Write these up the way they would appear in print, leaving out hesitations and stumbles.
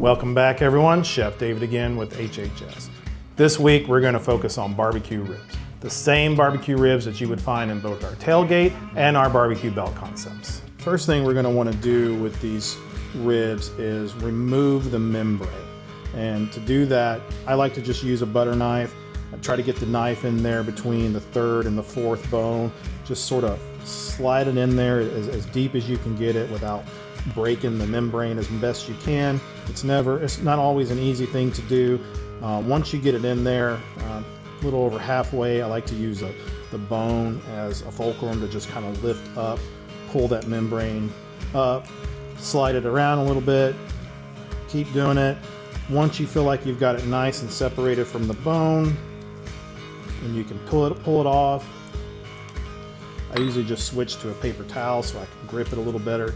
Welcome back everyone, Chef David again with HHS. This week we're going to focus on barbecue ribs. The same barbecue ribs that you would find in both our tailgate and our barbecue belt concepts. First thing we're going to want to do with these ribs is remove the membrane. And to do that, I like to just use a butter knife. I try to get the knife in there between the third and the fourth bone. Just sort of slide it in there as deep as you can get it without breaking the membrane as best you can. It's not always an easy thing to do. Once you get it in there, a little over halfway, I like to use the bone as a fulcrum to just kind of lift up, pull that membrane up, slide it around a little bit, keep doing it. Once you feel like you've got it nice and separated from the bone, then you can pull it off. I usually just switch to a paper towel so I can grip it a little better.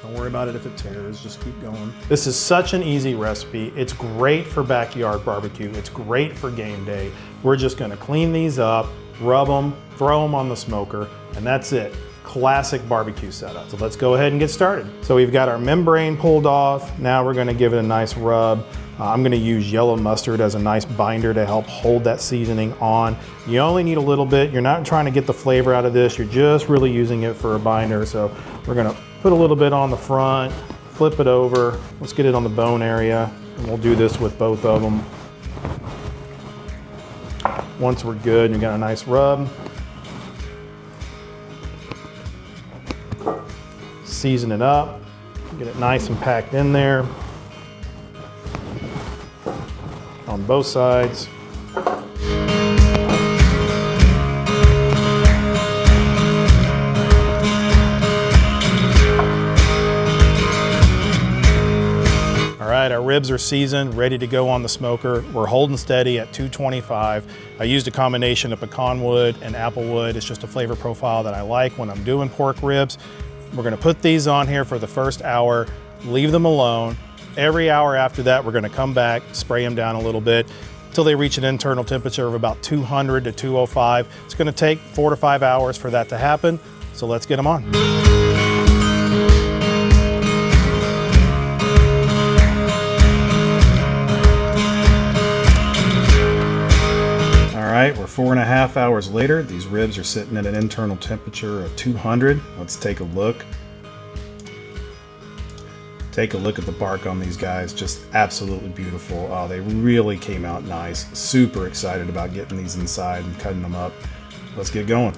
Don't worry about it if it tears, just keep going. This is such an easy recipe. It's great for backyard barbecue. It's great for game day. We're just gonna clean these up, rub them, throw them on the smoker, and that's it. Classic barbecue setup. So let's go ahead and get started. So we've got our membrane pulled off. Now we're gonna give it a nice rub. I'm gonna use yellow mustard as a nice binder to help hold that seasoning on. You only need a little bit. You're not trying to get the flavor out of this. You're just really using it for a binder. So we're gonna put a little bit on the front, flip it over. Let's get it on the bone area. And we'll do this with both of them. Once we're good, you got a nice rub. Season it up, get it nice and packed in there on both sides. All right, our ribs are seasoned, ready to go on the smoker. We're holding steady at 225. I used a combination of pecan wood and apple wood. It's just a flavor profile that I like when I'm doing pork ribs. We're gonna put these on here for the first hour, leave them alone. Every hour after that, we're gonna come back, spray them down a little bit until they reach an internal temperature of about 200 to 205. It's gonna take 4 to 5 hours for that to happen, so let's get them on. All right, we're 4.5 hours later. These ribs are sitting at an internal temperature of 200. Let's take a look. Take a look at the bark on these guys, just absolutely beautiful. Oh, they really came out nice. Super excited about getting these inside and cutting them up. Let's get going.